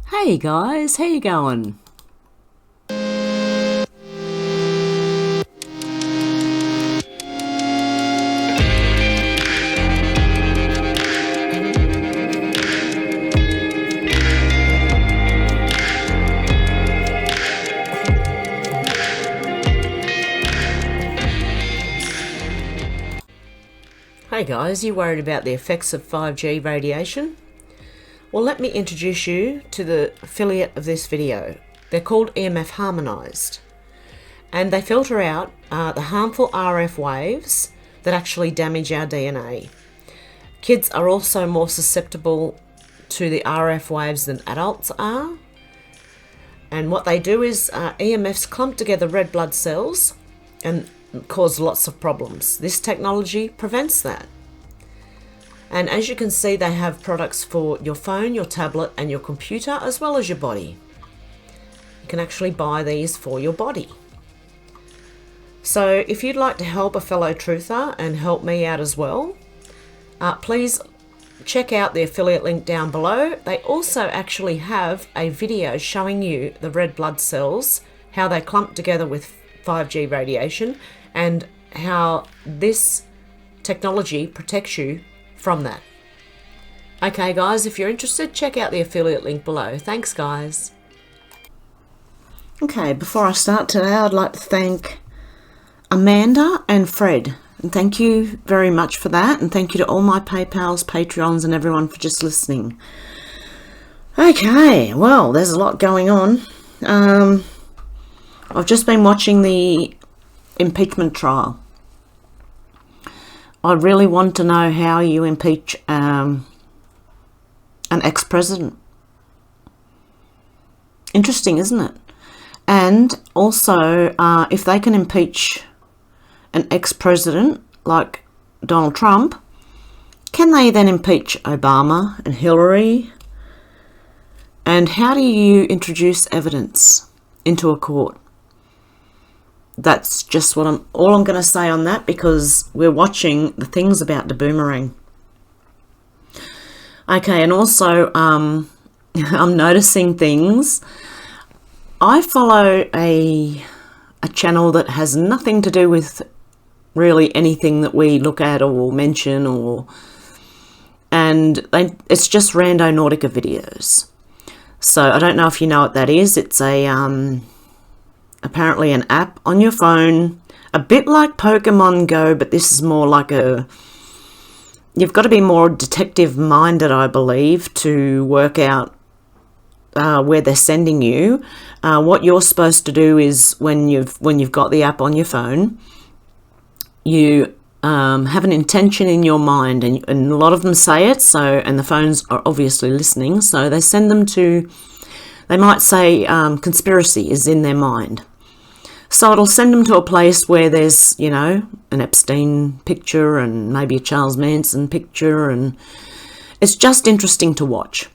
Hey guys, how you going? Hey guys, you worried about the effects of 5G radiation? Well, let me introduce you to the affiliate of this video. They're called EMF Harmonized, and they filter out the harmful RF waves that actually damage our DNA. Kids are also more susceptible to the RF waves than adults are, and what they do is EMFs clump together red blood cells and cause lots of problems. This technology prevents that. And as you can see, they have products for your phone, your tablet and your computer, as well as your body. You can actually buy these for your body. So if you'd like to help a fellow truther and help me out as well, please check out the affiliate link down below. They also actually have a video showing you the red blood cells, how they clump together with 5G radiation, and how this technology protects you from that. Okay guys, if you're interested, check out the affiliate link below. Thanks guys. Okay, before I start today, I'd like to thank Amanda and Fred. And thank you very much for that. And thank you to all my PayPals, Patreons and everyone for just listening. Okay, well, there's a lot going on. I've just been watching the impeachment trial. I really want to know how you impeach an ex-president. Interesting, isn't it? And also, if they can impeach an ex-president like Donald Trump, can they then impeach Obama and Hillary? And how do you introduce evidence into a court? That's just all I'm going to say on that, because we're watching the things about the boomerang. Okay, and also I'm noticing things. I follow a channel that has nothing to do with really anything that we look at or mention, and it's just Rando Nautica videos. So I don't know if you know what that is. It's a apparently an app on your phone, a bit like Pokemon Go, but this is more like you've got to be more detective minded, I believe, to work out where they're sending you. What you're supposed to do is when you've got the app on your phone, you have an intention in your mind, and a lot of them say it. So, and the phones are obviously listening, so they send them to. They might say conspiracy is in their mind. So it'll send them to a place where there's, you know, an Epstein picture and maybe a Charles Manson picture, and it's just interesting to watch.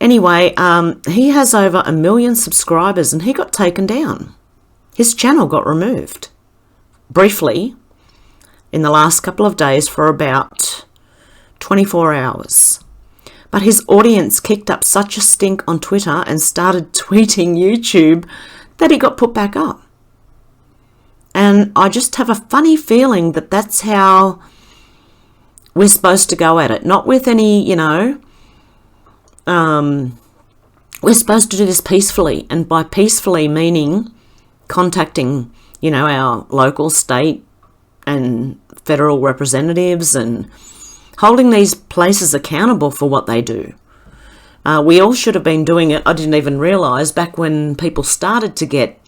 Anyway, he has over 1 million subscribers and he got taken down. His channel got removed briefly in the last couple of days for about 24 hours. But his audience kicked up such a stink on Twitter and started tweeting YouTube that he got put back up. And I just have a funny feeling that that's how we're supposed to go at it. Not with any, you know, we're supposed to do this peacefully. And by peacefully meaning contacting, you know, our local, state and federal representatives and holding these places accountable for what they do. We all should have been doing it. I didn't even realise back when people started to get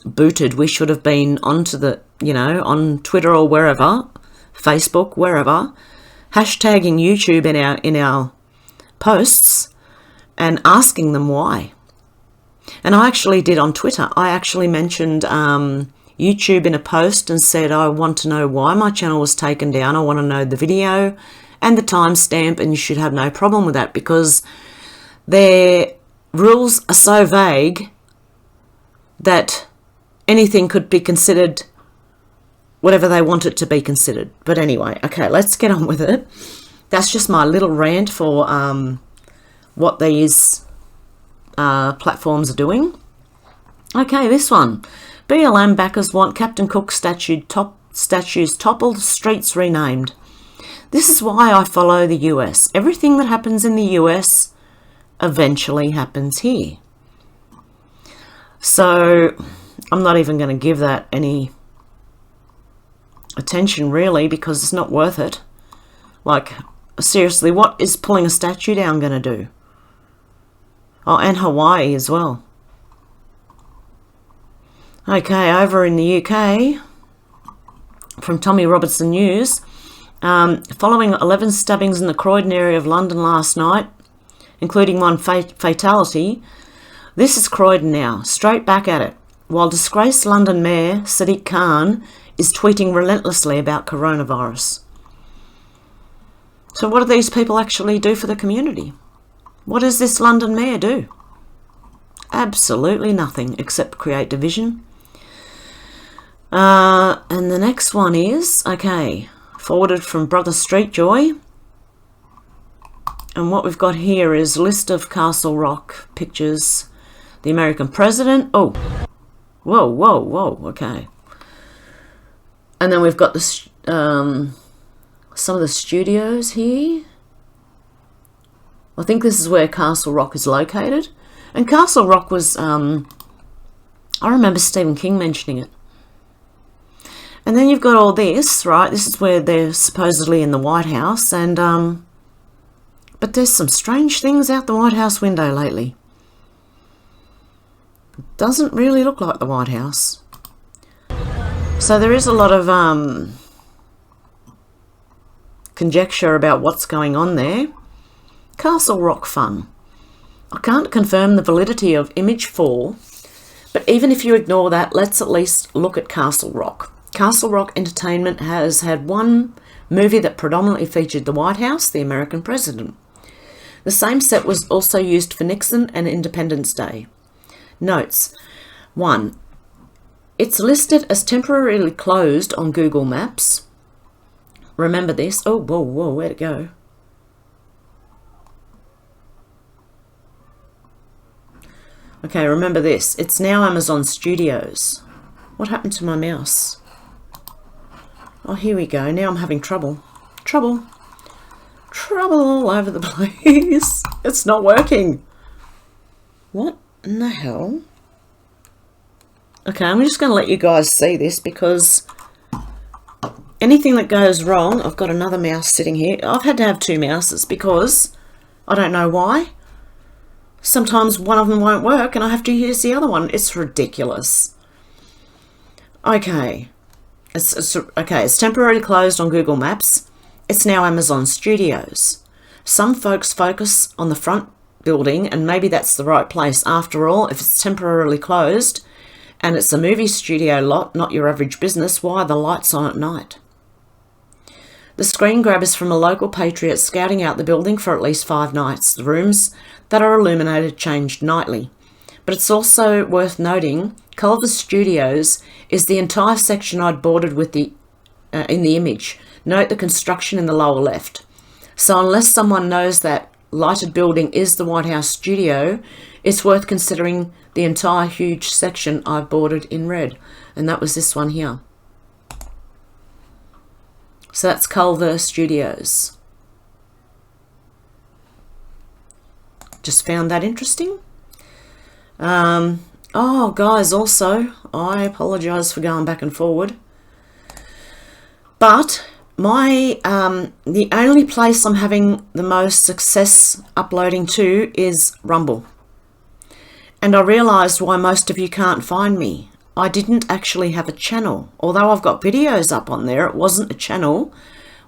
booted, we should have been onto the, you know, on Twitter or wherever, Facebook, wherever, hashtagging YouTube in our posts and asking them why. And I actually did on Twitter. I actually mentioned YouTube in a post and said, I want to know why my channel was taken down. I want to know the video and the timestamp, and you should have no problem with that, because their rules are so vague that anything could be considered whatever they want it to be considered. But anyway, okay, let's get on with it. That's just my little rant for what these platforms are doing. Okay, this one. BLM backers want Captain Cook statues toppled, streets renamed. This is why I follow the US. Everything that happens in the US eventually happens here. So I'm not even going to give that any attention really, because it's not worth it. Like, seriously, what is pulling a statue down going to do? Oh, and Hawaii as well. Okay, over in the UK, from Tommy Robertson News, following 11 stabbings in the Croydon area of London last night, including one fatality, this is Croydon now, straight back at it, while disgraced London Mayor Sadiq Khan is tweeting relentlessly about coronavirus. So what do these people actually do for the community? What does this London Mayor do? Absolutely nothing except create division. And the next one is, okay, forwarded from Brother Streetjoy. And what we've got here is a list of Castle Rock pictures. The American president. Oh, whoa, okay. And then we've got the some of the studios here. I think this is where Castle Rock is located. And Castle Rock was, I remember Stephen King mentioning it. And then you've got all this, right? This is where they're supposedly in the White House. And, but there's some strange things out the White House window lately. It doesn't really look like the White House. So there is a lot of conjecture about what's going on there. Castle Rock fun. I can't confirm the validity of image 4, but even if you ignore that, let's at least look at Castle Rock. Castle Rock Entertainment has had one movie that predominantly featured the White House, the American president. The same set was also used for Nixon and Independence Day. Notes. 1. It's listed as temporarily closed on Google Maps. Remember this. Oh, whoa, where'd it go? Okay, remember this. It's now Amazon Studios. What happened to my mouse? Oh, here we go. Now I'm having trouble. Trouble all over the place. It's not working. What in the hell? Okay, I'm just going to let you guys see this, because anything that goes wrong, I've got another mouse sitting here. I've had to have 2 mouses because I don't know why. Sometimes one of them won't work and I have to use the other one. It's ridiculous. Okay. It's temporarily closed on Google Maps. It's now Amazon Studios. Some folks focus on the front building, and maybe that's the right place. After all, if it's temporarily closed and it's a movie studio lot, not your average business, why are the lights on at night? The screen grab is from a local patriot scouting out the building for at least 5 nights. The rooms that are illuminated changed nightly. But it's also worth noting, Culver Studios is the entire section I'd bordered with in the image. Note the construction in the lower left. So unless someone knows that lighted building is the White House studio, it's worth considering the entire huge section I've bordered in red. And that was this one here. So that's Culver Studios. Just found that interesting. Oh, guys, also, I apologise for going back and forward. But the only place I'm having the most success uploading to is Rumble. And I realised why most of you can't find me. I didn't actually have a channel. Although I've got videos up on there, it wasn't a channel,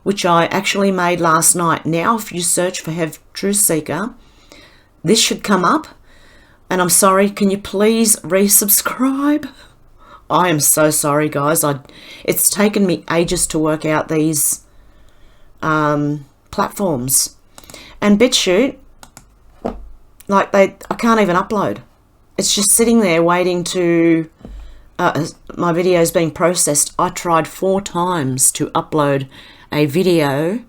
which I actually made last night. Now, if you search for Hev123 Truthseeker, this should come up. And I'm sorry, can you please resubscribe? I am so sorry, guys. It's taken me ages to work out these platforms. And Bitchute, like I can't even upload. It's just sitting there waiting to, my video is being processed. I tried 4 times to upload a video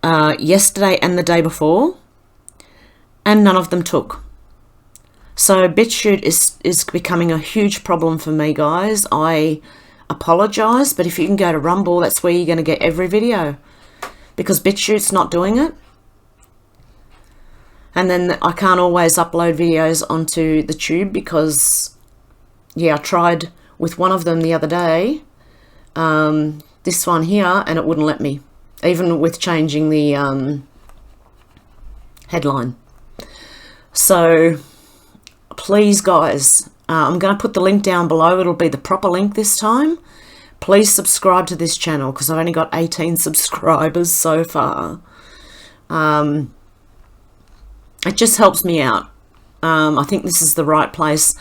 yesterday and the day before, and none of them took. So Bitchute is becoming a huge problem for me, guys. I apologise, but if you can go to Rumble, that's where you're going to get every video, because Bitchute's not doing it. And then I can't always upload videos onto the tube because, yeah, I tried with one of them the other day, this one here, and it wouldn't let me, even with changing the headline. So please, guys, I'm going to put the link down below. It'll be the proper link this time. Please subscribe to this channel because I've only got 18 subscribers so far. It just helps me out. I think this is the right place.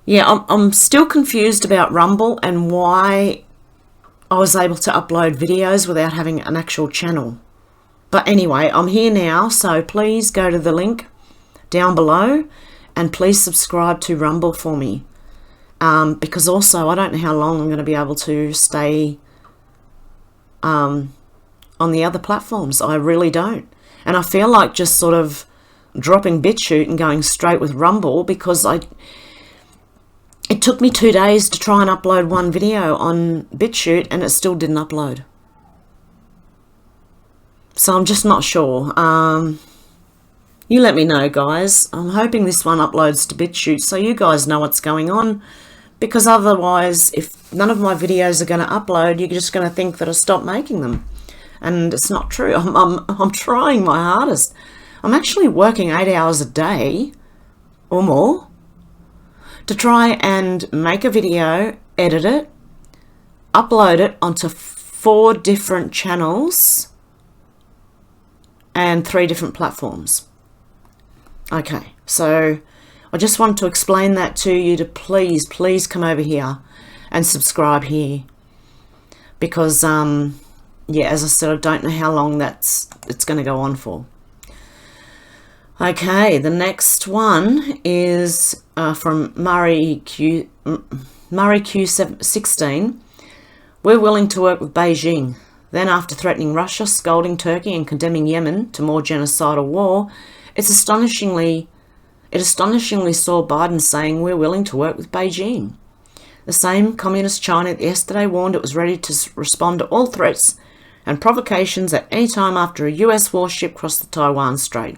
Yeah, I'm still confused about Rumble and why I was able to upload videos without having an actual channel. But anyway, I'm here now, so please go to the link down below and please subscribe to Rumble for me. Because also I don't know how long I'm going to be able to stay on the other platforms. I really don't. And I feel like just sort of dropping Bitchute and going straight with Rumble, because it took me 2 days to try and upload one video on Bitchute and it still didn't upload. So I'm just not sure. You let me know, guys. I'm hoping this one uploads to Bitchute so you guys know what's going on, because otherwise, if none of my videos are going to upload, you're just going to think that I stopped making them. And it's not true. I'm trying my hardest. I'm actually working 8 hours a day or more to try and make a video, edit it, upload it onto 4 different channels and 3 different platforms. Okay, so I just want to explain that to you, to please come over here and subscribe here, because yeah, as I said, I don't know how long it's going to go on for. Okay, the next one is from Murray Q16. We're willing to work with Beijing. Then, after threatening Russia, scolding Turkey and condemning Yemen to more genocidal war, it astonishingly saw Biden saying we're willing to work with Beijing. The same communist China that yesterday warned it was ready to respond to all threats and provocations at any time after a US warship crossed the Taiwan Strait.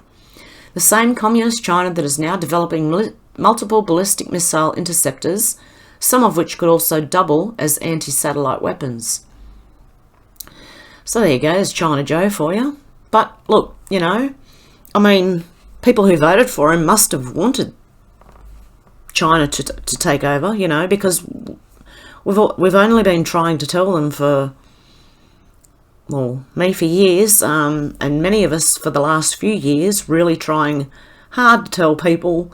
The same communist China that is now developing multiple ballistic missile interceptors, some of which could also double as anti-satellite weapons. So there you go, there's China Joe for you. But look, you know, I mean, people who voted for him must have wanted China to take over, you know, because we've only been trying to tell them for, well, me for years, and many of us for the last few years, really trying hard to tell people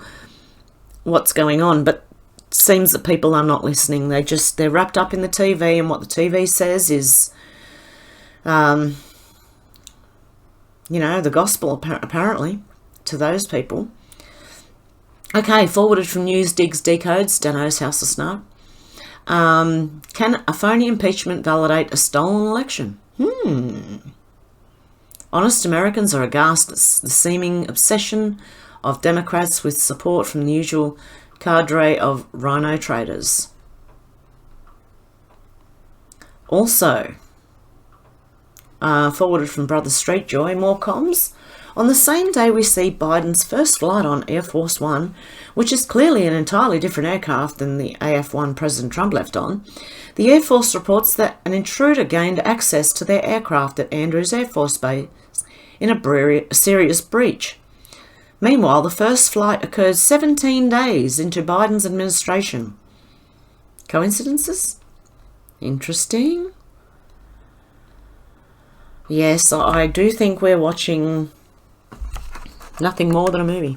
what's going on, but it seems that people are not listening. They're wrapped up in the TV, and what the TV says is, you know, the gospel apparently to those people. Okay, forwarded from News Digs Decodes, Dano's House of Snark. Can a phony impeachment validate a stolen election? Honest Americans are aghast at the seeming obsession of Democrats with support from the usual cadre of rhino traders. Also, forwarded from Brother Street Joy, more comms. On the same day we see Biden's first flight on Air Force One, which is clearly an entirely different aircraft than the AF-1 President Trump left on, the Air Force reports that an intruder gained access to their aircraft at Andrews Air Force Base in a serious breach. Meanwhile, the first flight occurred 17 days into Biden's administration. Coincidences? Interesting. Yes, I do think we're watching nothing more than a movie.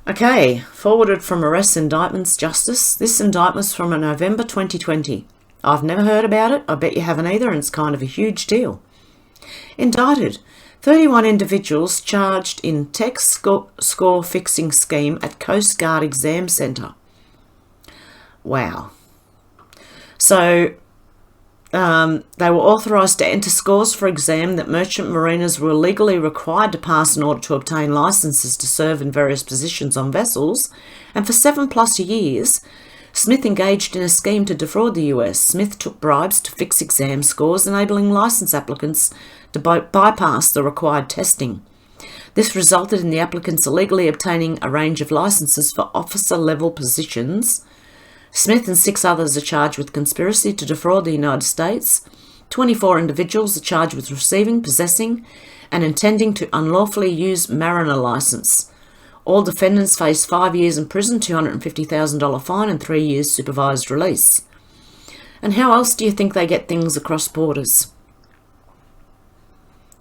Okay, forwarded from Arrests, Indictments, Justice. This indictment's from November 2020. I've never heard about it. I bet you haven't either, and it's kind of a huge deal. Indicted. 31 individuals charged in tech score fixing scheme at Coast Guard Exam Centre. Wow. So, They were authorised to enter scores for exam that merchant mariners were legally required to pass in order to obtain licences to serve in various positions on vessels, and for 7+ years, Smith engaged in a scheme to defraud the US. Smith took bribes to fix exam scores, enabling licence applicants to bypass the required testing. This resulted in the applicants illegally obtaining a range of licences for officer-level positions. Smith and 6 others are charged with conspiracy to defraud the United States. 24 individuals are charged with receiving, possessing, and intending to unlawfully use mariner licence. All defendants face 5 years in prison, $250,000 fine, and 3 years supervised release. And how else do you think they get things across borders?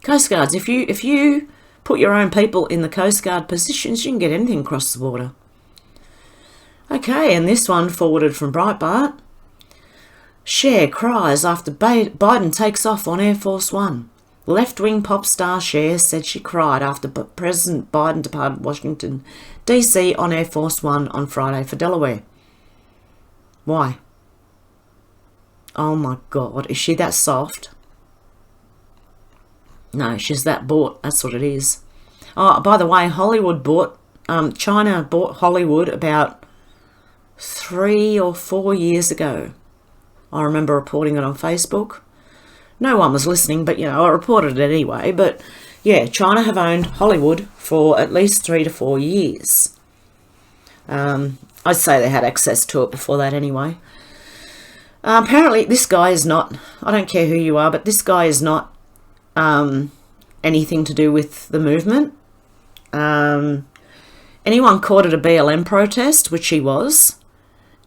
Coast Guards. If you put your own people in the Coast Guard positions, you can get anything across the border. Okay, and this one forwarded from Breitbart. Cher cries after Biden takes off on Air Force One. Left-wing pop star Cher said she cried after President Biden departed Washington, D.C. on Air Force One on Friday for Delaware. Why? Oh my God, is she that soft? No, she's that bought. That's what it is. Oh, by the way, China bought Hollywood about 3 or 4 years ago. I remember reporting it on Facebook. No one was listening, but, I reported it anyway. But, yeah, China have owned Hollywood for at least 3 to 4 years. I'd say they had access to it before that anyway. Apparently, this guy is not, I don't care who you are, but this guy is not anything to do with the movement. Anyone caught at a BLM protest, which he was,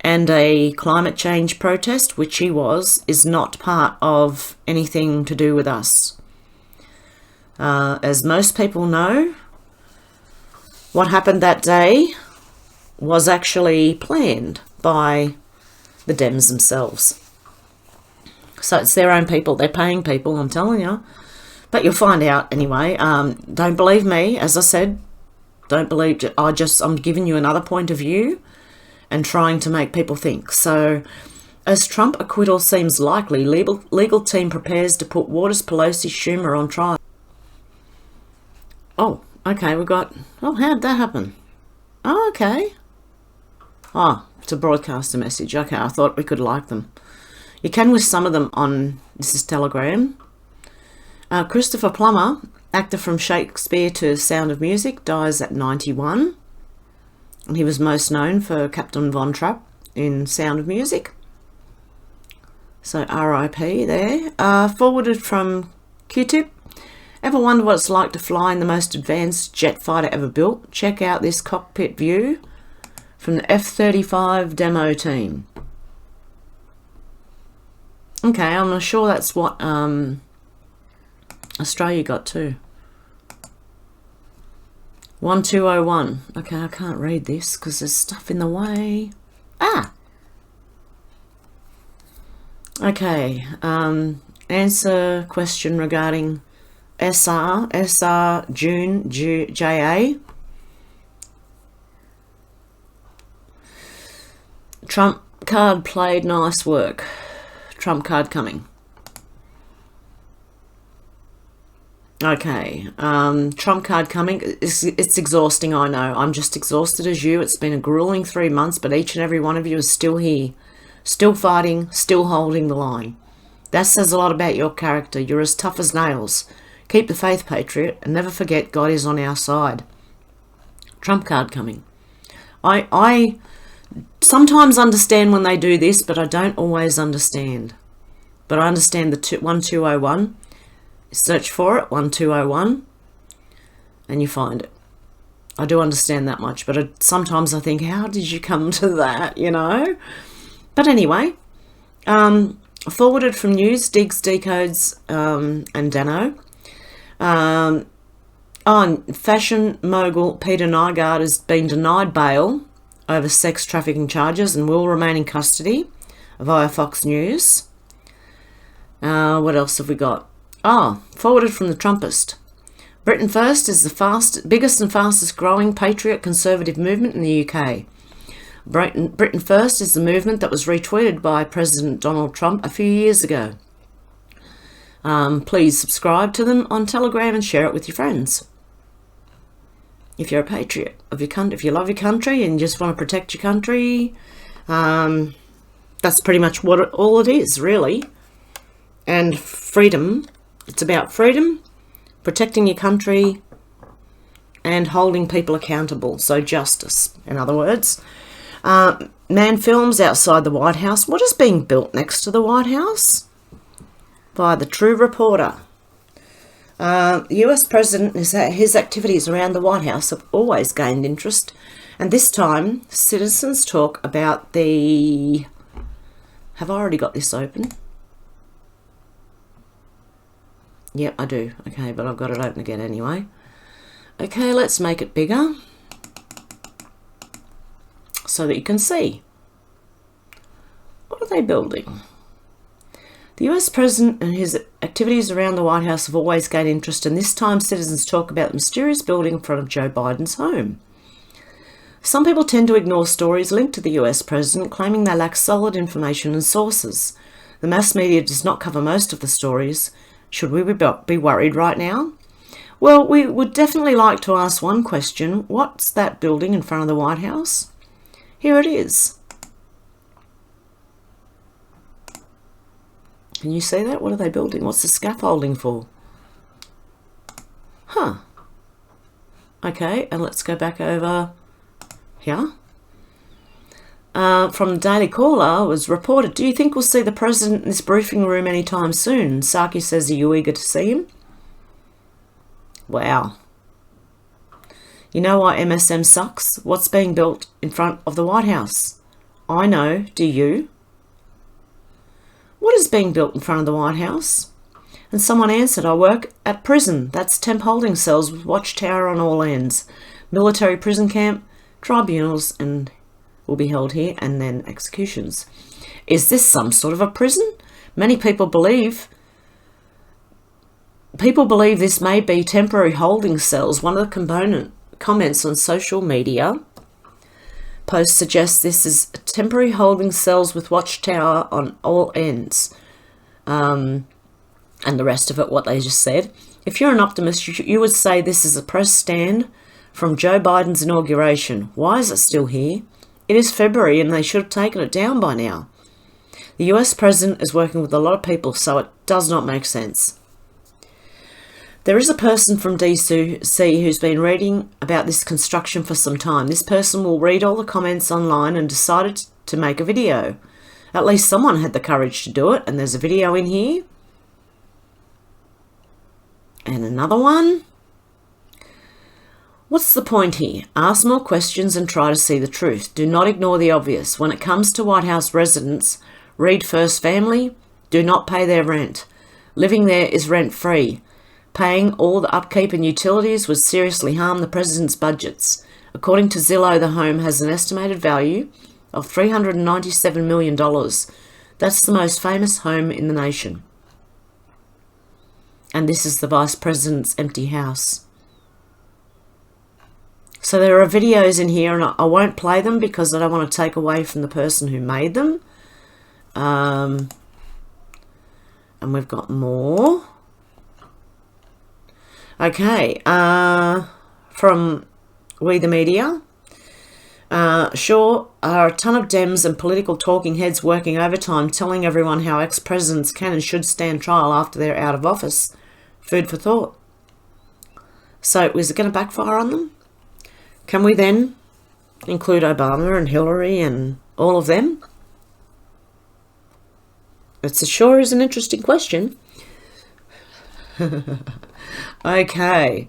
and a climate change protest, which he was, is not part of anything to do with us. As most people know, what happened that day was actually planned by the Dems themselves. So it's their own people. They're paying people, I'm telling you. But you'll find out anyway. Don't believe me, as I said. Don't believe. I'm giving you another point of view and trying to make people think. So, as Trump acquittal seems likely, legal team prepares to put Waters, Pelosi, Schumer on trial. Oh, okay, how did that happen? Oh, okay. Oh, it's a broadcaster message. Okay, I thought we could like them. You can with some of them on, this is Telegram. Christopher Plummer, actor from Shakespeare to Sound of Music, dies at 91. And he was most known for Captain Von Trapp in Sound of Music. So R.I.P. there. Forwarded from Q-Tip. Ever wonder what it's like to fly in the most advanced jet fighter ever built? Check out this cockpit view from the F-35 demo team. Okay, I'm not sure that's what Australia got too. 1201. Okay, I can't read this because there's stuff in the way. Okay, answer question regarding SR, June, JA. Trump card played, nice work. Trump card coming. Okay, Trump card coming. It's exhausting, I know. I'm just exhausted as you. It's been a grueling 3 months, but each and every one of you is still here. Still fighting, still holding the line. That says a lot about your character. You're as tough as nails. Keep the faith, patriot, and never forget God is on our side. Trump card coming. I sometimes understand when they do this, but I don't always understand. But I understand the 1201. Search for it, 1201, and you find it. I do understand that much, but sometimes I think, how did you come to that, But anyway, forwarded from News, Digs, Decodes, and Dano. Fashion mogul Peter Nygaard has been denied bail over sex trafficking charges and will remain in custody via Fox News. What else have we got? Forwarded from the Trumpist. Britain First is the biggest and fastest growing patriot conservative movement in the UK. Britain First is the movement that was retweeted by President Donald Trump a few years ago. Please subscribe to them on Telegram and share it with your friends. If you're a patriot of your country, if you love your country and you just want to protect your country, that's pretty much what all it is, really. And freedom. It's about freedom, protecting your country, and holding people accountable. So justice, in other words. Man films outside the White House. What is being built next to the White House? By the True Reporter. The US President, his activities around the White House have always gained interest. And this time, citizens talk about the... Have I already got this open? Yep, I do. Okay, but I've got it open again anyway. Okay, let's make it bigger so that you can see. What are they building? The US President and his activities around the White House have always gained interest, and this time citizens talk about the mysterious building in front of Joe Biden's home. Some people tend to ignore stories linked to the US President, claiming they lack solid information and sources. The mass media does not cover most of the stories. Should we be worried right now? Well, we would definitely like to ask one question. What's that building in front of the White House? Here it is. Can you see that? What are they building? What's the scaffolding for? Huh. Okay, and let's go back over here. From the Daily Caller was reported, do you think we'll see the President in this briefing room anytime soon? Saki says, are you eager to see him? Wow. You know why MSM sucks? What's being built in front of the White House? I know, do you? What is being built in front of the White House? And someone answered, I work at prison. That's temp holding cells with watchtower on all ends. Military prison camp, tribunals, and will be held here, and then executions. Is this some sort of a prison? Many people believe this may be temporary holding cells. One of the comments on social media post suggests this is temporary holding cells with watchtower on all ends. And the rest of it, what they just said. If you're an optimist, you would say this is a press stand from Joe Biden's inauguration. Why is it still here? It is February and they should have taken it down by now. The US President is working with a lot of people, so it does not make sense. There is a person from DC who's been reading about this construction for some time. This person will read all the comments online and decided to make a video. At least someone had the courage to do it, and there's a video in here. And another one. What's the point here? Ask more questions and try to see the truth. Do not ignore the obvious. When it comes to White House residents, read First Family. Do not pay their rent. Living there is rent-free. Paying all the upkeep and utilities would seriously harm the president's budgets. According to Zillow, the home has an estimated value of $397 million. That's the most famous home in the nation. And this is the vice president's empty house. So there are videos in here, and I won't play them because I don't want to take away from the person who made them. And we've got more. Okay, from We the Media. Sure are a ton of Dems and political talking heads working overtime telling everyone how ex-presidents can and should stand trial after they're out of office. Food for thought. So is it going to backfire on them? Can we then include Obama and Hillary and all of them? It sure is an interesting question. Okay.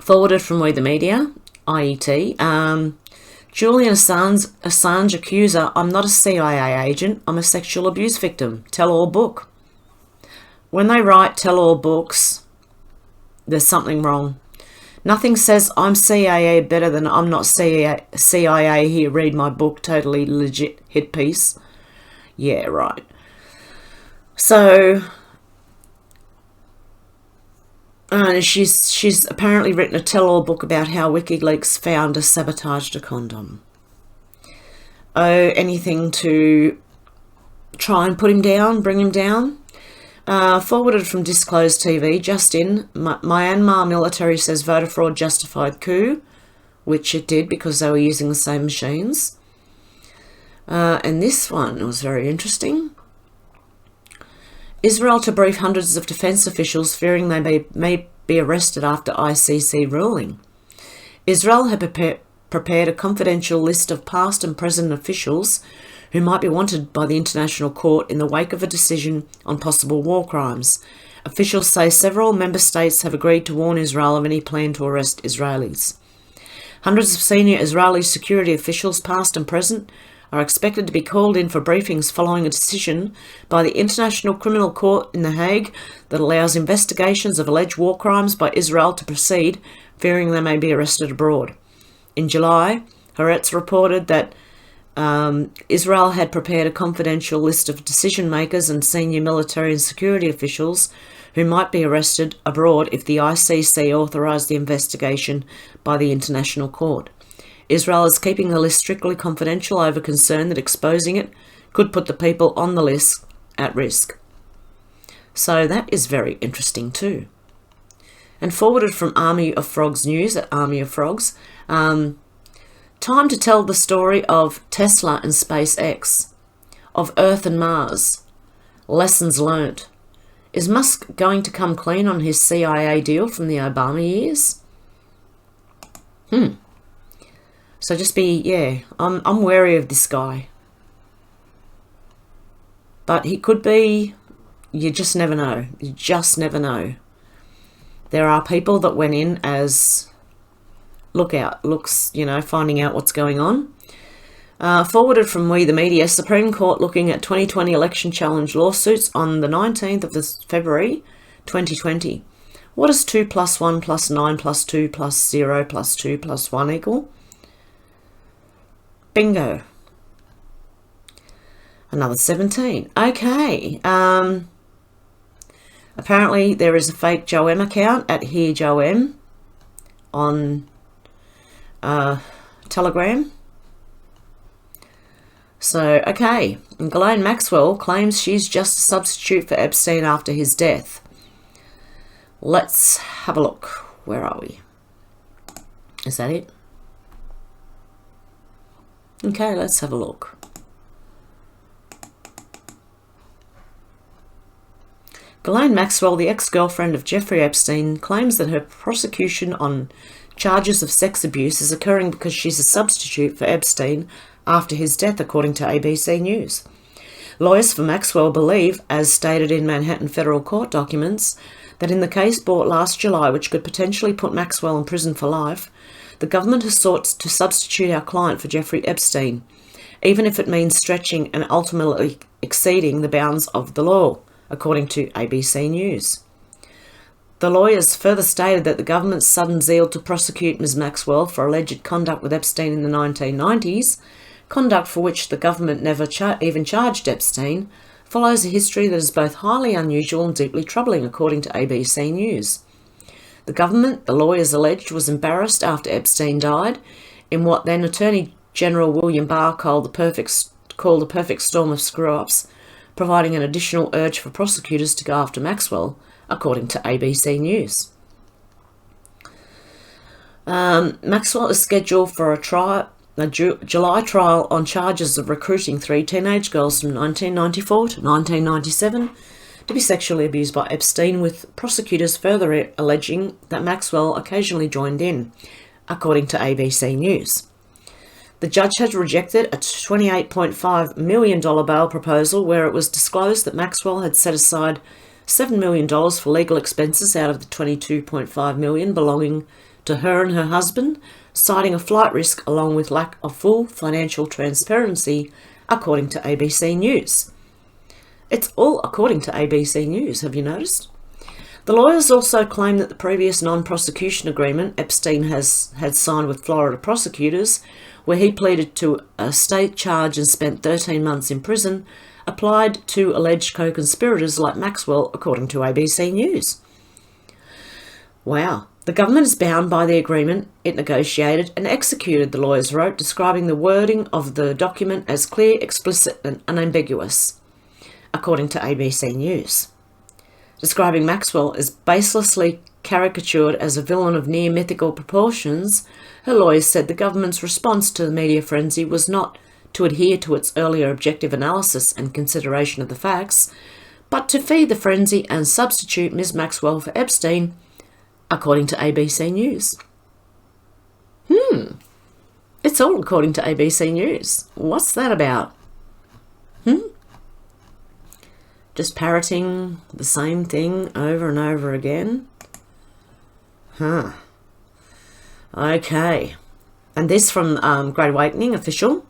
Forwarded from We the Media, IET. Julian Assange accuser, I'm not a CIA agent, I'm a sexual abuse victim. Tell all book. When they write tell all books, there's something wrong. Nothing says I'm CIA better than I'm not CIA. Here, read my book, totally legit hit piece. Yeah, right. So, she's apparently written a tell-all book about how WikiLeaks founder sabotaged a condom. Oh, anything to try and put him down, bring him down. Forwarded from Disclosed TV, just in, Myanmar military says voter fraud justified coup, which it did because they were using the same machines. And this one was very interesting. Israel to brief hundreds of defence officials fearing they may be arrested after ICC ruling. Israel had prepared a confidential list of past and present officials who might be wanted by the International Court in the wake of a decision on possible war crimes. Officials say several member states have agreed to warn Israel of any plan to arrest Israelis. Hundreds of senior Israeli security officials, past and present, are expected to be called in for briefings following a decision by the International Criminal Court in The Hague that allows investigations of alleged war crimes by Israel to proceed, fearing they may be arrested abroad. In July, Haaretz reported that Israel had prepared a confidential list of decision-makers and senior military and security officials who might be arrested abroad if the ICC authorised the investigation by the International Court. Israel is keeping the list strictly confidential over concern that exposing it could put the people on the list at risk. So that is very interesting too. And forwarded from Army of Frogs News at Army of Frogs, time to tell the story of Tesla and SpaceX, of Earth and Mars. Lessons learnt. Is Musk going to come clean on his CIA deal from the Obama years? So just be, I'm wary of this guy. But he could be, you just never know. You just never know. There are people that went in as looks, finding out what's going on. Forwarded from We the Media, Supreme Court looking at 2020 election challenge lawsuits on the 19th of February 2020. What does 2 plus 1 plus 9 plus 2 plus 0 plus 2 plus 1 equal? Bingo. Another 17. Okay. Apparently there is a fake Joe M account at Here Joe M on Telegram. So, okay. And Ghislaine Maxwell claims she's just a substitute for Epstein after his death. Let's have a look. Where are we? Is that it? Okay, let's have a look. Ghislaine Maxwell, the ex-girlfriend of Jeffrey Epstein, claims that her prosecution on charges of sex abuse is occurring because she's a substitute for Epstein after his death, according to ABC News. Lawyers for Maxwell believe, as stated in Manhattan federal court documents, that in the case brought last July, which could potentially put Maxwell in prison for life, the government has sought to substitute our client for Jeffrey Epstein, even if it means stretching and ultimately exceeding the bounds of the law, according to ABC News. The lawyers further stated that the government's sudden zeal to prosecute Ms. Maxwell for alleged conduct with Epstein in the 1990s, conduct for which the government never even charged Epstein, follows a history that is both highly unusual and deeply troubling, according to ABC News. The government, the lawyers alleged, was embarrassed after Epstein died in what then Attorney General William Barr called a perfect storm of screw-ups, providing an additional urge for prosecutors to go after Maxwell, according to ABC News. Maxwell is scheduled for a July trial on charges of recruiting 3 teenage girls from 1994 to 1997 to be sexually abused by Epstein, with prosecutors further alleging that Maxwell occasionally joined in, according to ABC News. The judge had rejected a $28.5 million bail proposal where it was disclosed that Maxwell had set aside $7 million for legal expenses out of the $22.5 million belonging to her and her husband, citing a flight risk along with lack of full financial transparency, according to ABC News. It's all according to ABC News, have you noticed? The lawyers also claim that the previous non-prosecution agreement Epstein had signed with Florida prosecutors, where he pleaded to a state charge and spent 13 months in prison, applied to alleged co-conspirators like Maxwell, according to ABC News. Wow. The government is bound by the agreement it negotiated and executed, the lawyers wrote, describing the wording of the document as clear, explicit and unambiguous, according to ABC News. describing Maxwell as baselessly caricatured as a villain of near mythical proportions, her lawyers said the government's response to the media frenzy was not to adhere to its earlier objective analysis and consideration of the facts, but to feed the frenzy and substitute Ms. Maxwell for Epstein, according to ABC News. It's all according to ABC News. What's that about? Just parroting the same thing over and over again? Okay. And this from Great Awakening official.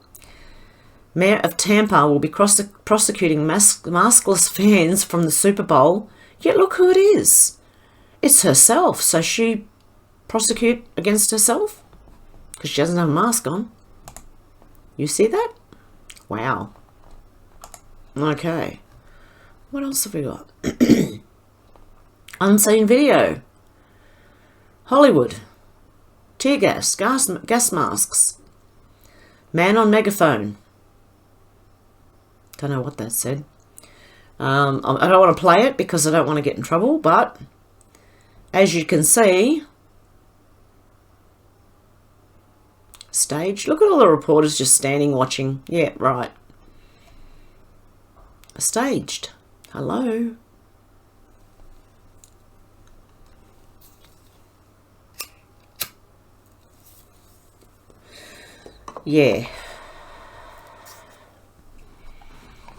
Mayor of Tampa will be prosecuting maskless fans from the Super Bowl. Yet look who it is. It's herself. So she prosecute against herself? Because she doesn't have a mask on. You see that? Wow. Okay. What else have we got? Unseen video. Hollywood. Tear gas. Gas masks. Man on megaphone. Don't know what that said. I don't want to play it because I don't want to get in trouble, but as you can see, staged. Look at all the reporters just standing watching. Yeah, right. Staged. Hello. Yeah.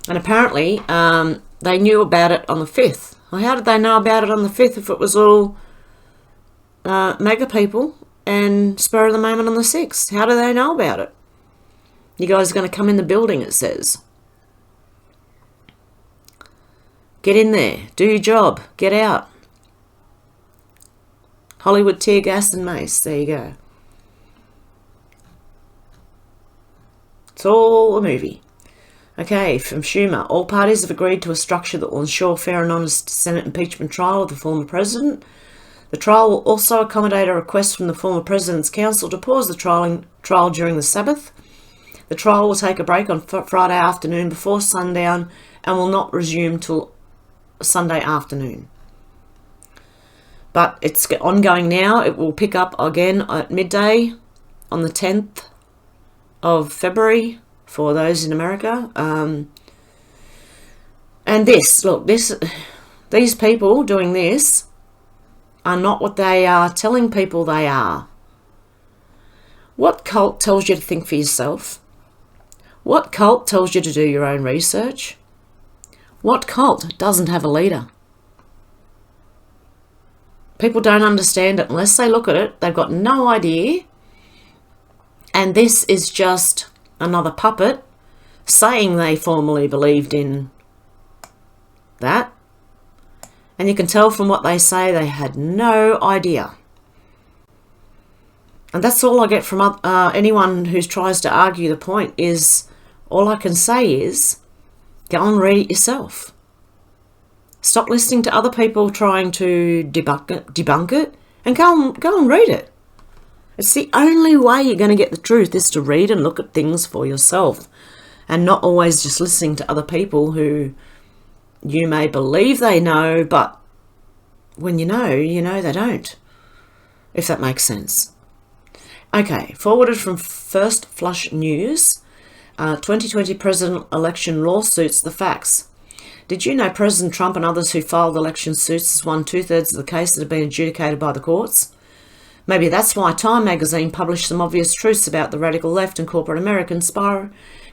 And apparently, they knew about it on the 5th. Well, how did they know about it on the 5th if it was all mega people and spur of the moment on the 6th? How do they know about it? You guys are going to come in the building, it says. Get in there. Do your job. Get out. Hollywood tear gas and mace. There you go. It's all a movie. Okay, from Schumer. All parties have agreed to a structure that will ensure fair and honest Senate impeachment trial of the former president. The trial will also accommodate a request from the former president's counsel to pause the trial during the Sabbath. The trial will take a break on Friday afternoon before sundown and will not resume till Sunday afternoon. But it's ongoing now. It will pick up again at midday on the 10th of February for those in America. And this, look, these people doing this are not what they are telling people they are. What cult tells you to think for yourself? What cult tells you to do your own research? What cult doesn't have a leader? People don't understand it unless they look at it. They've got no idea. And this is just another puppet saying they formerly believed in that. And you can tell from what they say they had no idea. And that's all I get from anyone who tries to argue the point is, all I can say is, go and read it yourself. Stop listening to other people trying to debunk it and go and read it. It's the only way you're going to get the truth is to read and look at things for yourself and not always just listening to other people who you may believe they know, but when you know they don't, if that makes sense. Okay, forwarded from First Flush News. 2020 president election lawsuits, the facts. Did you know President Trump and others who filed election suits has won 2/3 of the case that have been adjudicated by the courts? Maybe that's why Time magazine published some obvious truths about the radical left and corporate America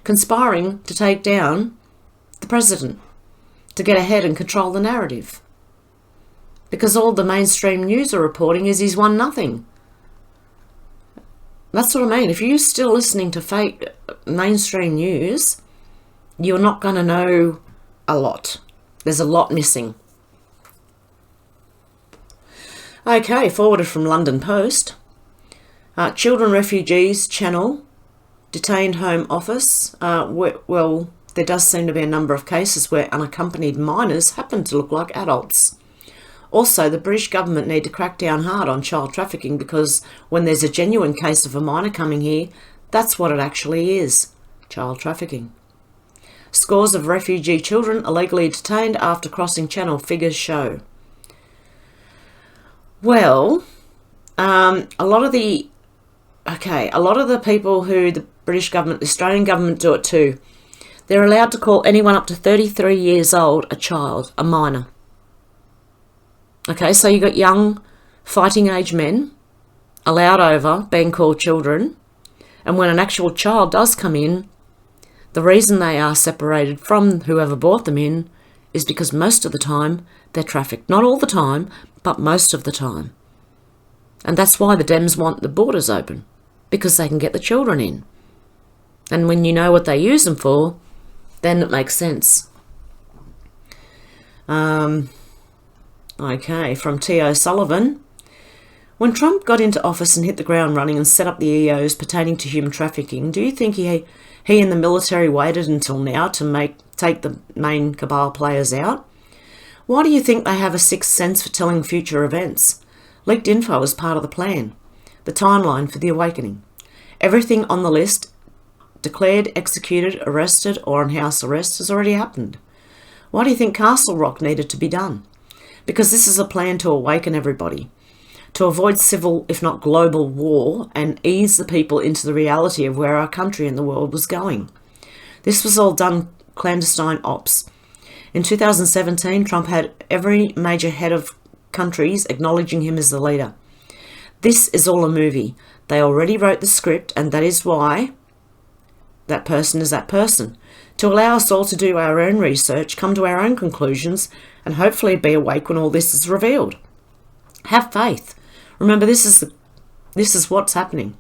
conspiring to take down the president, to get ahead and control the narrative. Because all the mainstream news are reporting is he's won nothing. That's what I mean. If you're still listening to fake mainstream news, you're not going to know a lot. There's a lot missing. Okay, forwarded from London Post. Children refugees channel detained home office. Well, there does seem to be a number of cases where unaccompanied minors happen to look like adults. Also, the British government need to crack down hard on child trafficking because when there's a genuine case of a minor coming here, that's what it actually is, child trafficking. Scores of refugee children illegally detained after crossing channel, figures show. Well, a lot of the people who the British government, the Australian government do it too. They're allowed to call anyone up to 33 years old a child, a minor. Okay, so you got young fighting age men allowed over being called children, and when an actual child does come in, the reason they are separated from whoever brought them in is because most of the time they're trafficked. Not all the time, but most of the time. And that's why the Dems want the borders open, because they can get the children in. And when you know what they use them for, then it makes sense. Okay, from T.O. Sullivan. When Trump got into office and hit the ground running and set up the EOs pertaining to human trafficking, do you think he and the military waited until now to take the main cabal players out? Why do you think they have a sixth sense for telling future events? Leaked info is part of the plan. The timeline for the awakening. Everything on the list, declared, executed, arrested, or on house arrest, has already happened. Why do you think Castle Rock needed to be done? Because this is a plan to awaken everybody, to avoid civil, if not global, war and ease the people into the reality of where our country and the world was going. This was all done clandestine ops. In 2017, Trump had every major head of countries acknowledging him as the leader. This is all a movie. They already wrote the script, and that is why that person is that person. To allow us all to do our own research, come to our own conclusions, and hopefully be awake when all this is revealed. Have faith. Remember, this is what's happening.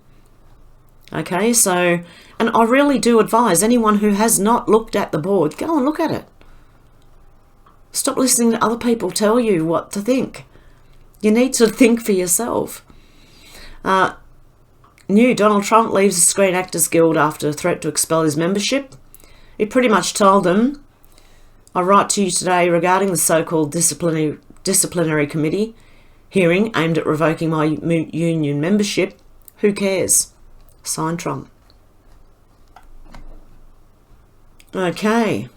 Okay, so, and I really do advise anyone who has not looked at the board, go and look at it. Stop listening to other people tell you what to think. You need to think for yourself. New Donald Trump leaves the Screen Actors Guild after a threat to expel his membership. He pretty much told them, I write to you today regarding the so-called disciplinary committee hearing aimed at revoking my union membership. Who cares? Signed, Trump. Okay.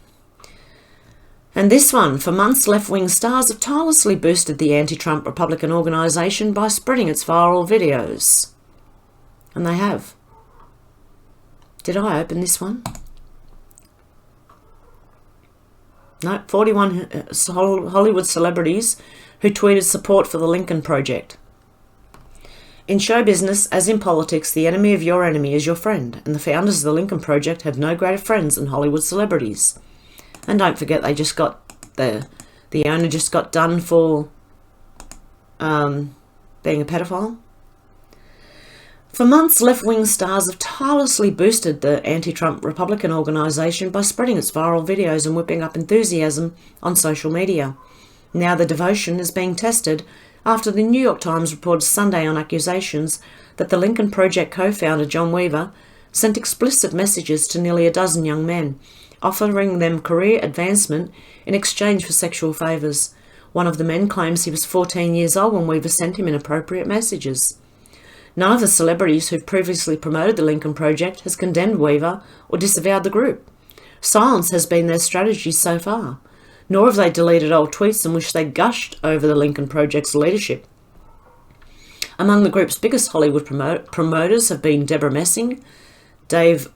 And this one, for months, left-wing stars have tirelessly boosted the anti-Trump Republican organisation by spreading its viral videos. And they have. Did I open this one? No, 41 Hollywood celebrities who tweeted support for the Lincoln Project. In show business, as in politics, the enemy of your enemy is your friend, and the founders of the Lincoln Project have no greater friends than Hollywood celebrities. And don't forget, they just got the owner just got done for being a pedophile. For months, left-wing stars have tirelessly boosted the anti-Trump Republican organisation by spreading its viral videos and whipping up enthusiasm on social media. Now the devotion is being tested after the New York Times reported Sunday on accusations that the Lincoln Project co-founder John Weaver sent explicit messages to nearly a dozen young men, offering them career advancement in exchange for sexual favours. One of the men claims he was 14 years old when Weaver sent him inappropriate messages. None of the celebrities who've previously promoted the Lincoln Project has condemned Weaver or disavowed the group. Silence has been their strategy so far, nor have they deleted old tweets in which they gushed over the Lincoln Project's leadership. Among the group's biggest Hollywood promoters have been Deborah Messing, Dave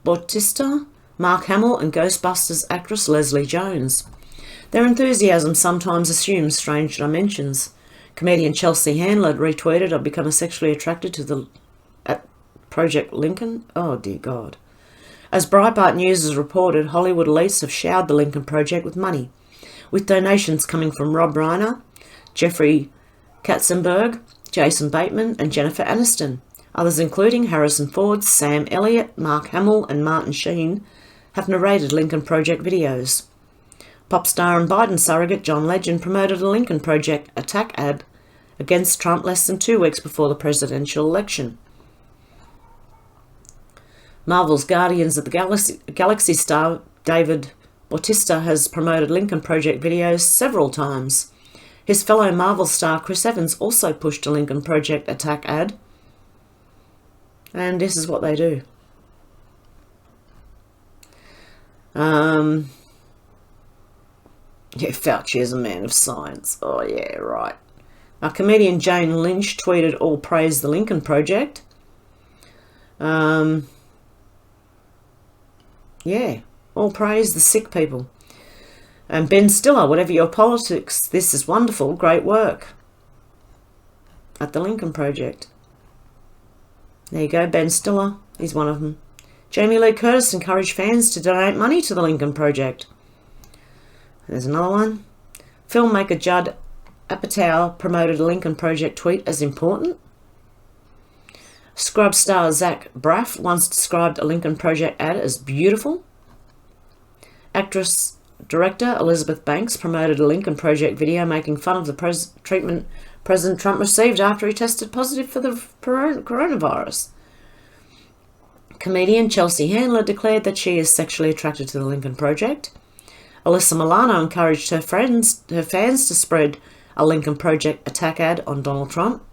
Bautista, Mark Hamill and Ghostbusters actress Leslie Jones. Their enthusiasm sometimes assumes strange dimensions. Comedian Chelsea Handler retweeted, I've become sexually attracted to the Project Lincoln. Oh dear God. As Breitbart News has reported, Hollywood elites have showered the Lincoln Project with money, with donations coming from Rob Reiner, Jeffrey Katzenberg, Jason Bateman and Jennifer Aniston. Others including Harrison Ford, Sam Elliott, Mark Hamill and Martin Sheen have narrated Lincoln Project videos. Pop star and Biden surrogate John Legend promoted a Lincoln Project attack ad against Trump less than 2 weeks before the presidential election. Marvel's Guardians of the Galaxy star David Bautista has promoted Lincoln Project videos several times. His fellow Marvel star Chris Evans also pushed a Lincoln Project attack ad. And this is what they do. Yeah, Fauci is a man of science. Oh, yeah, right. Our comedian Jane Lynch tweeted, all praise the Lincoln Project. Yeah, all praise the sick people. And Ben Stiller, whatever your politics, this is wonderful, great work at the Lincoln Project. There you go, Ben Stiller, he's one of them. Jamie Lee Curtis encouraged fans to donate money to the Lincoln Project. There's another one. Filmmaker Judd Apatow promoted a Lincoln Project tweet as important. Scrub star Zach Braff once described a Lincoln Project ad as beautiful. Actress director Elizabeth Banks promoted a Lincoln Project video making fun of the treatment President Trump received after he tested positive for the coronavirus. Comedian Chelsea Handler declared that she is sexually attracted to the Lincoln Project. Alyssa Milano encouraged her fans to spread a Lincoln Project attack ad on Donald Trump.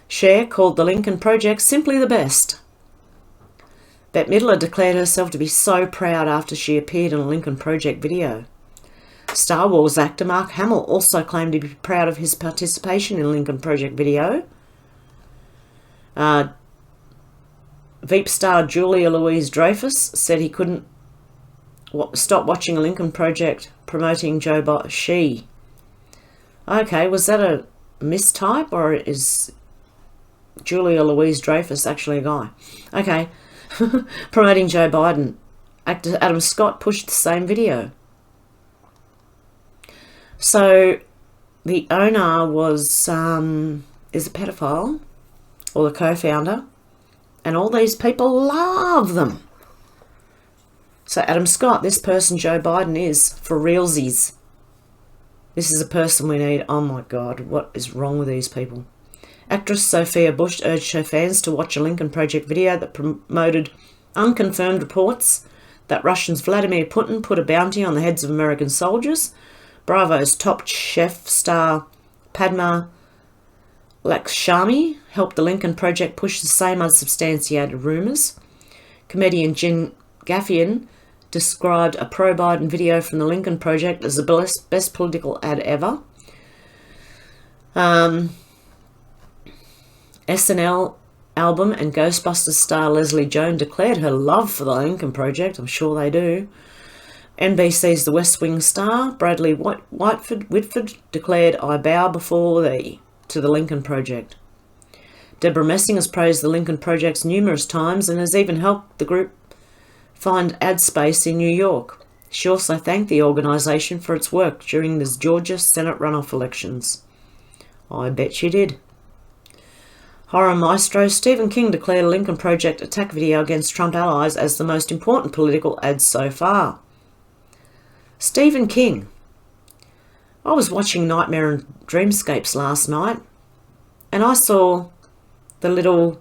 Cher called the Lincoln Project simply the best. Bette Midler declared herself to be so proud after she appeared in a Lincoln Project video. Star Wars actor Mark Hamill also claimed to be proud of his participation in Lincoln Project video. Veep star Julia Louis-Dreyfus said he couldn't stop watching a Lincoln Project promoting Joe Biden. Okay, was that a mistype or is Julia Louis-Dreyfus actually a guy? Okay, promoting Joe Biden. Actor Adam Scott pushed the same video. So the owner was is a pedophile, or the co-founder, and all these people love them. So Adam Scott, this person Joe Biden is, for realsies. This is a person we need. Oh my God, what is wrong with these people? Actress Sophia Bush urged her fans to watch a Lincoln Project video that promoted unconfirmed reports that Russians Vladimir Putin put a bounty on the heads of American soldiers. Bravo's Top Chef star Padma Lakshmi helped the Lincoln Project push the same unsubstantiated rumours. Comedian Jen Gaffigan described a pro-Biden video from the Lincoln Project as the best political ad ever. SNL album and Ghostbusters star Leslie Jones declared her love for the Lincoln Project. I'm sure they do. NBC's The West Wing star Bradley Whitford declared, I bow before thee to the Lincoln Project. Deborah Messing has praised the Lincoln Project numerous times and has even helped the group find ad space in New York. She also thanked the organisation for its work during the Georgia Senate runoff elections. I bet she did. Horror maestro Stephen King declared a Lincoln Project attack video against Trump allies as the most important political ad so far. Stephen King. I was watching Nightmare and Dreamscapes last night and I saw the little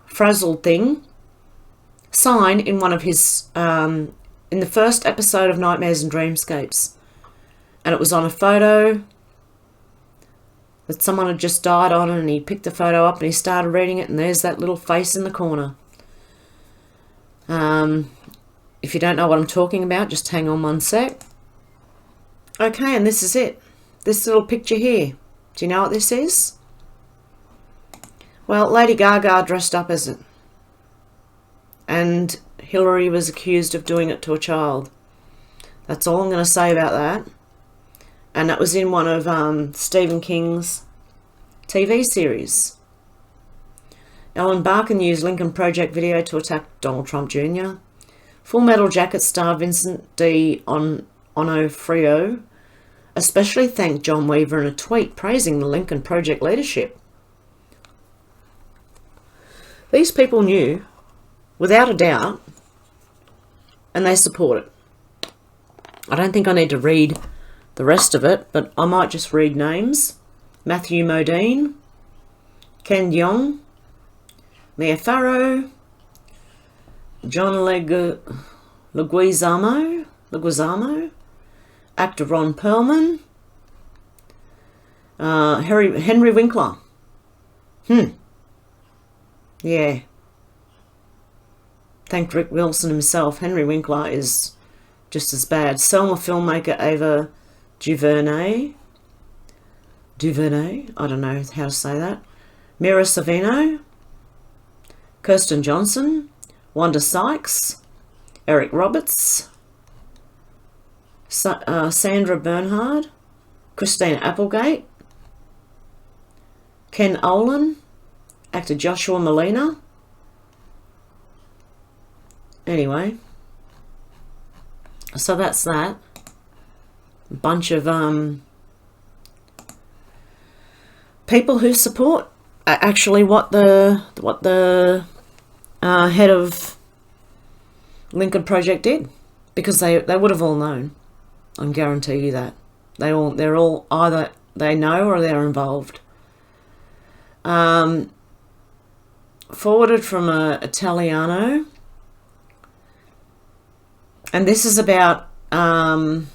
frazzled sign in one of his in the first episode of Nightmares and Dreamscapes, and it was on a photo that someone had just died on, and he picked the photo up and he started reading it, and there's that little face in the corner. If you don't know what I'm talking about, just hang on one sec. Okay, and this is it. This little picture here. Do you know what this is? Well, Lady Gaga dressed up as it. And Hillary was accused of doing it to a child. That's all I'm going to say about that. And that was in one of Stephen King's TV series. Ellen Barkin used Lincoln Project video to attack Donald Trump Jr. Full Metal Jacket star Vincent D'Onofrio especially thanked John Weaver in a tweet praising the Lincoln Project leadership. These people knew, without a doubt, and they support it. I don't think I need to read the rest of it, but I might just read names. Matthew Modine, Ken Jeong, Mia Farrow, John Leguizamo, actor Ron Perlman, Henry Winkler. Yeah. thanked Rick Wilson himself. Henry Winkler is just as bad. Selma filmmaker Ava DuVernay, I don't know how to say that. Mira Sorvino, Kirsten Johnson, Wanda Sykes, Eric Roberts, Sandra Bernhard, Christina Applegate, Ken Olin, actor Joshua Molina. Anyway, so that's that. A bunch of people who support actually what the head of Lincoln Project did, because they would have all known. I can guarantee you that they're all either they know or they're involved. Forwarded from Italiano, and this is about men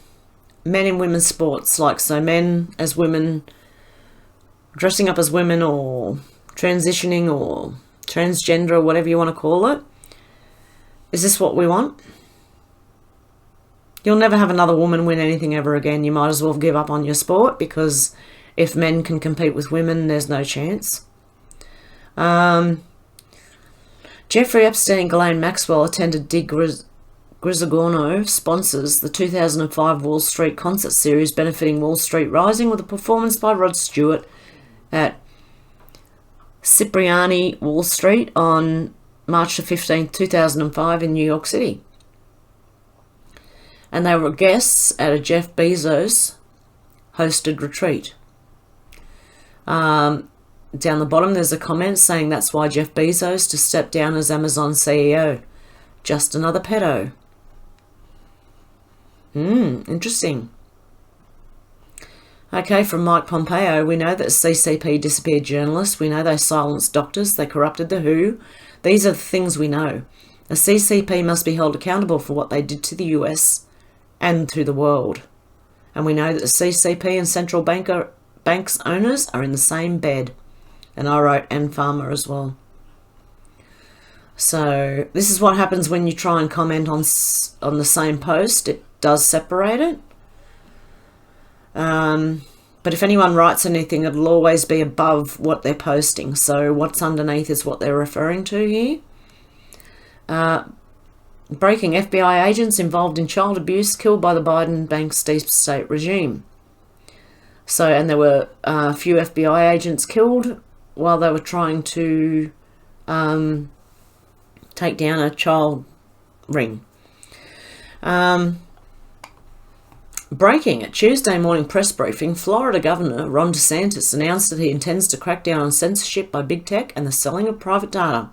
in women's sports, like so men as women, dressing up as women or transitioning or transgender or whatever you want to call it. Is this what we want? You'll never have another woman win anything ever again. You might as well give up on your sport, because if men can compete with women, there's no chance. Jeffrey Epstein and Ghislaine Maxwell attended Dig Grisogono sponsors the 2005 Wall Street concert series benefiting Wall Street Rising with a performance by Rod Stewart at Cipriani Wall Street on March the 15th, 2005 in New York City. And they were guests at a Jeff Bezos hosted retreat. Down the bottom there's a comment saying that's why Jeff Bezos to step down as Amazon CEO. Just another pedo. Interesting. Okay, from Mike Pompeo, we know that CCP disappeared journalists. We know they silenced doctors. They corrupted the WHO. These are the things we know. The CCP must be held accountable for what they did to the US and to the world. And we know that the CCP and central banks owners are in the same bed. And I wrote and Pharma as well. So this is what happens when you try and comment on the same post. It does separate it. But if anyone writes anything, it'll always be above what they're posting. So what's underneath is what they're referring to here. Breaking: FBI agents involved in child abuse killed by the Biden bank's deep state regime. So, and there were a few FBI agents killed while they were trying to take down a child ring. Breaking: at Tuesday morning press briefing, Florida Governor Ron DeSantis announced that he intends to crack down on censorship by big tech and the selling of private data.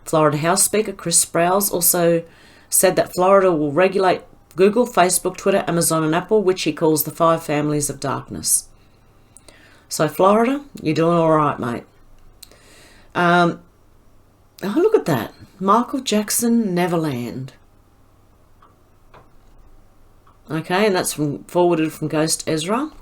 Florida House Speaker Chris Sprowls also said that Florida will regulate Google, Facebook, Twitter, Amazon and Apple, which he calls the five families of darkness. So Florida, you're doing all right, mate. Oh, look at that. Michael Jackson, Neverland. Okay, and that's forwarded from Ghost Ezra.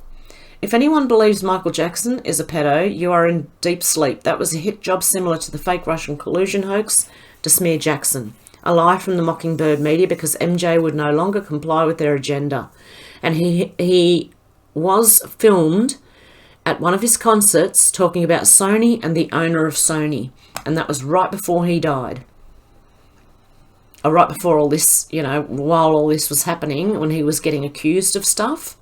If anyone believes Michael Jackson is a pedo, you are in deep sleep. That was a hit job similar to the fake Russian collusion hoax to smear Jackson. A lie from the Mockingbird media because MJ would no longer comply with their agenda. And he was filmed at one of his concerts talking about Sony and the owner of Sony. And that was right before he died. Or right before all this, you know, while all this was happening, when he was getting accused of stuff.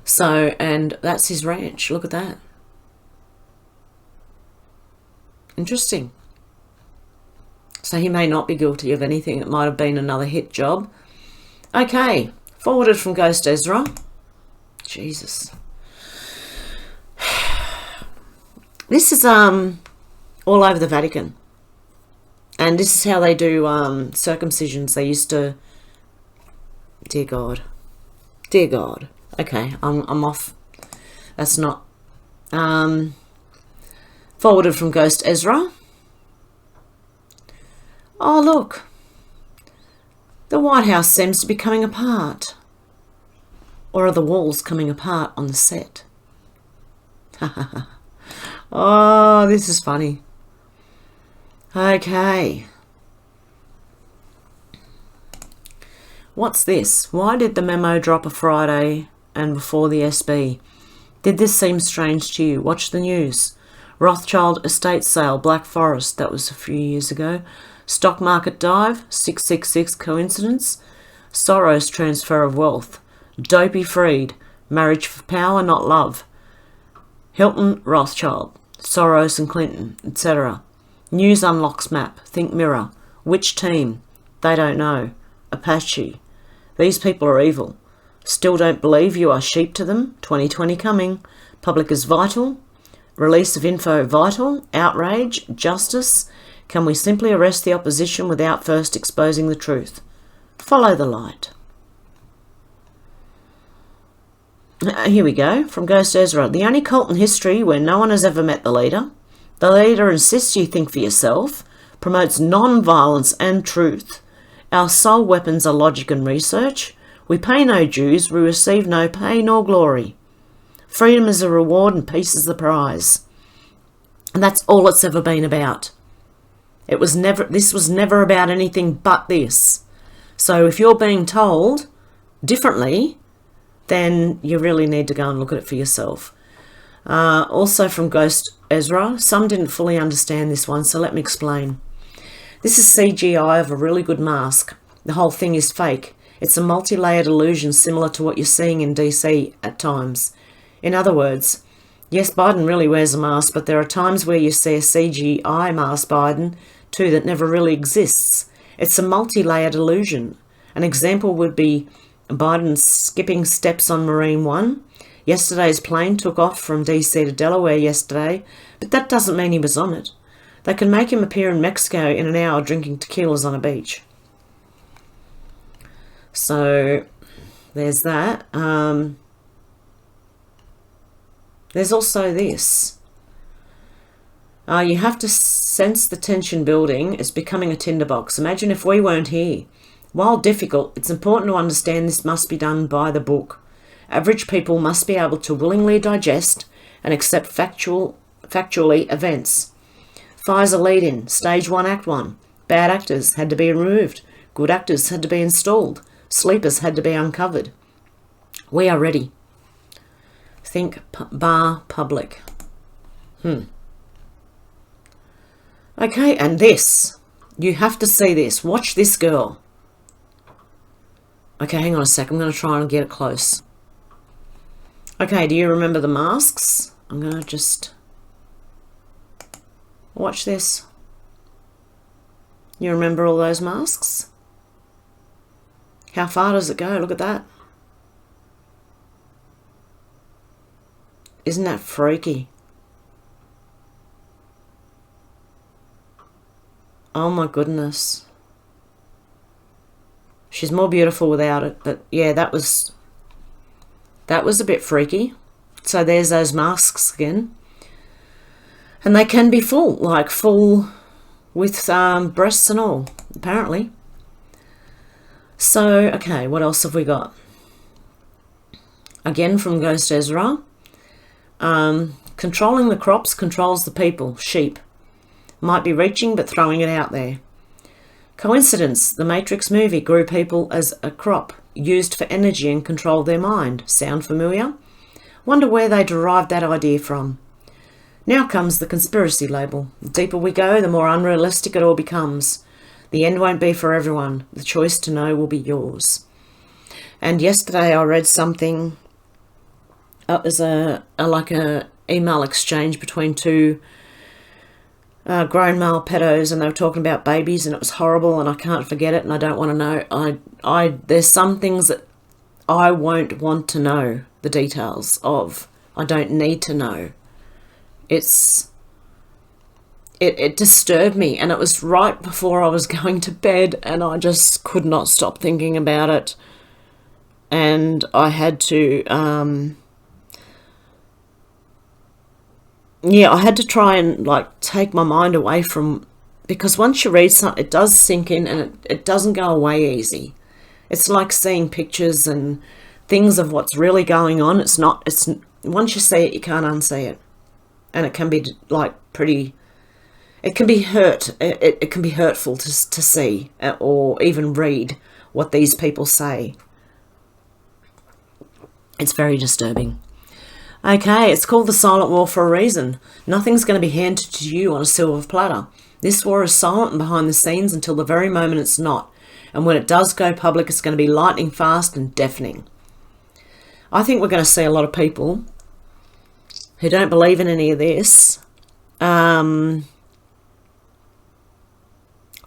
So, and that's his ranch. Look at that. Interesting. So he may not be guilty of anything. It might have been another hit job. Okay. Forwarded from Ghost Ezra. Jesus. This is all over the Vatican. And this is how they do circumcisions. They used to... Dear God. Dear God. Okay, I'm off. That's not... forwarded from Ghost Ezra. Oh, look. The White House seems to be coming apart. Or are the walls coming apart on the set? Oh, this is funny. Okay. What's this? Why did the memo drop a Friday and before the SB? Did this seem strange to you? Watch the news. Rothschild estate sale, Black Forest, that was a few years ago. Stock market dive, 666 coincidence. Soros transfer of wealth. Dopey freed, marriage for power, not love. Hilton, Rothschild, Soros and Clinton, etc. News unlocks map, think mirror. Which team? They don't know. Apache. These people are evil. Still don't believe you are sheep to them. 2020 coming. Public is vital. Release of info vital. Outrage. Justice. Can we simply arrest the opposition without first exposing the truth? Follow the light. Here we go, from Ghost Ezra. The only cult in history where no one has ever met the leader. The leader insists you think for yourself, promotes non-violence and truth. Our sole weapons are logic and research. We pay no dues, we receive no pay nor glory. Freedom is a reward and peace is the prize. And that's all it's ever been about. This was never about anything but this. So if you're being told differently, then you really need to go and look at it for yourself. Also from Ghost Ezra, some didn't fully understand this one, so let me explain. This is CGI of a really good mask. The whole thing is fake. It's a multi-layered illusion similar to what you're seeing in DC at times. In other words, yes, Biden really wears a mask, but there are times where you see a CGI mask Biden too that never really exists. It's a multi-layered illusion. An example would be Biden skipping steps on Marine One. Yesterday's plane took off from DC to Delaware yesterday, but that doesn't mean he was on it. They can make him appear in Mexico in an hour drinking tequilas on a beach. So there's that. There's also this. You have to sense the tension building. It's becoming a tinderbox. Imagine if we weren't here. While difficult, it's important to understand this must be done by the book. Average people must be able to willingly digest and accept factually events. Pfizer lead-in, stage 1, act 1. Bad actors had to be removed. Good actors had to be installed. Sleepers had to be uncovered. We are ready. Think bar public. Okay, and this. You have to see this. Watch this girl. Okay, hang on a sec. I'm going to try and get it close. Okay, do you remember the masks? I'm going to just... Watch this. You remember all those masks? How far does it go? Look at that. Isn't that freaky? Oh my goodness. She's more beautiful without it, but yeah, that was a bit freaky. So there's those masks again. And they can be full, like full with breasts and all, apparently. So, okay, what else have we got? Again from Ghost Ezra. Controlling the crops controls the people, sheep. Might be reaching but throwing it out there. Coincidence, the Matrix movie grew people as a crop, used for energy and controlled their mind. Sound familiar? Wonder where they derived that idea from. Now comes the conspiracy label. The deeper we go, the more unrealistic it all becomes. The end won't be for everyone. The choice to know will be yours. And yesterday I read something. It was like a email exchange between two grown male pedos, and they were talking about babies, and it was horrible, and I can't forget it, and I don't want to know. There's some things that I won't want to know the details of. I don't need to know. It disturbed me, and it was right before I was going to bed, and I just could not stop thinking about it. And I had to, I had to try and like take my mind away from, because once you read something, it does sink in, and it doesn't go away easy. It's like seeing pictures and things of what's really going on. It's once you see it, you can't unsee it. And it can be like it can be it can be hurtful to see or even read what these people say. It's very disturbing. Okay, it's called the silent war for a reason. Nothing's going to be handed to you on a silver platter. This war is silent and behind the scenes until the very moment it's not. And when it does go public, it's going to be lightning fast and deafening. I think we're going to see a lot of people who don't believe in any of this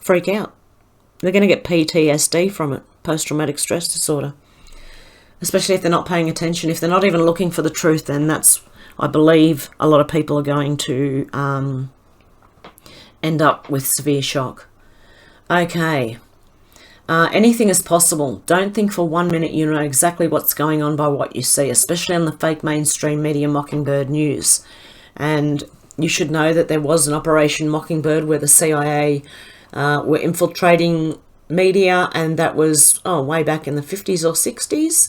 freak out. They're going to get PTSD from it, post-traumatic stress disorder. Especially if they're not paying attention. If they're not even looking for the truth, then that's, I believe, a lot of people are going to end up with severe shock. Okay. Anything is possible. Don't think for 1 minute you know exactly what's going on by what you see, especially on the fake mainstream media Mockingbird news. And you should know that there was an Operation Mockingbird where the CIA were infiltrating media, and that was way back in the 50s or 60s.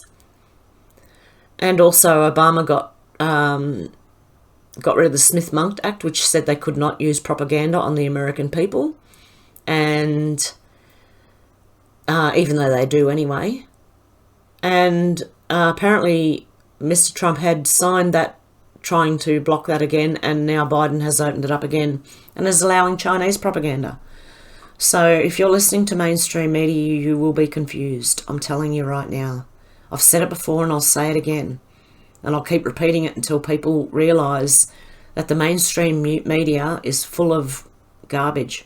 And also Obama got rid of the Smith-Mundt Act, which said they could not use propaganda on the American people. And even though they do anyway. And apparently Mr. Trump had signed that, trying to block that again, and now Biden has opened it up again and is allowing Chinese propaganda. So if you're listening to mainstream media, you will be confused. I'm telling you right now. I've said it before and I'll say it again. And I'll keep repeating it until people realise that the mainstream media is full of garbage.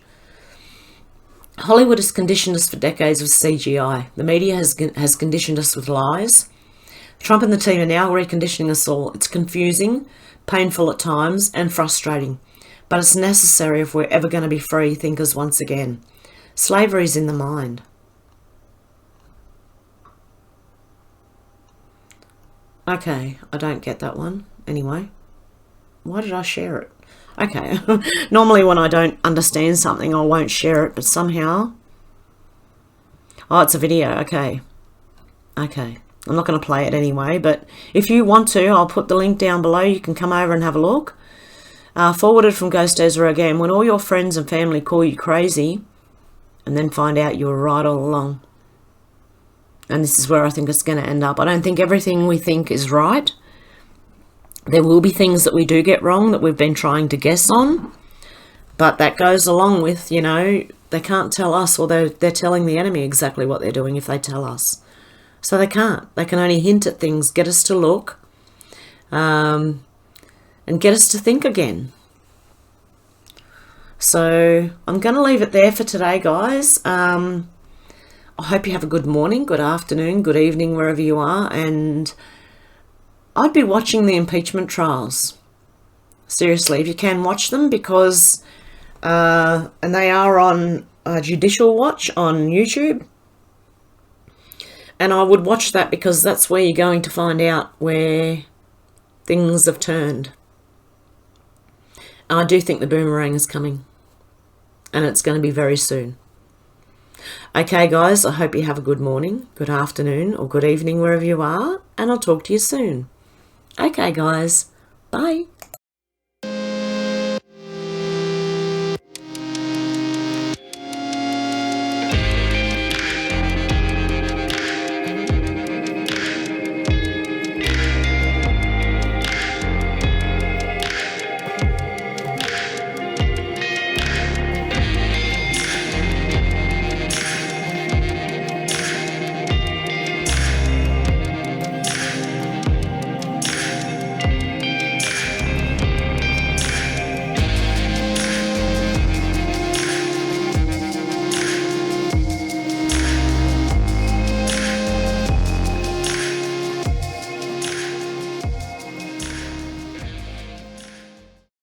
Hollywood has conditioned us for decades with CGI. The media has conditioned us with lies. Trump and the team are now reconditioning us all. It's confusing, painful at times, and frustrating. But it's necessary if we're ever going to be free thinkers once again. Slavery's in the mind. Okay, I don't get that one. Anyway, why did I share it? Okay, normally when I don't understand something, I won't share it, but somehow... Oh, it's a video. Okay. Okay. I'm not going to play it anyway, but if you want to, I'll put the link down below. You can come over and have a look. Forwarded from Ghost Ezra again. When all your friends and family call you crazy, and then find out you were right all along. And this is where I think it's going to end up. I don't think everything we think is right. There will be things that we do get wrong that we've been trying to guess on. But that goes along with, you know, they can't tell us, or they're telling the enemy exactly what they're doing if they tell us. So they can't. They can only hint at things, get us to look, and get us to think again. So I'm going to leave it there for today, guys. I hope you have a good morning, good afternoon, good evening, wherever you are. And I'd be watching the impeachment trials. Seriously, if you can, watch them, because, and they are on Judicial Watch on YouTube. And I would watch that because that's where you're going to find out where things have turned. And I do think the boomerang is coming. And it's going to be very soon. Okay, guys, I hope you have a good morning, good afternoon, or good evening, wherever you are. And I'll talk to you soon. Okay, guys. Bye.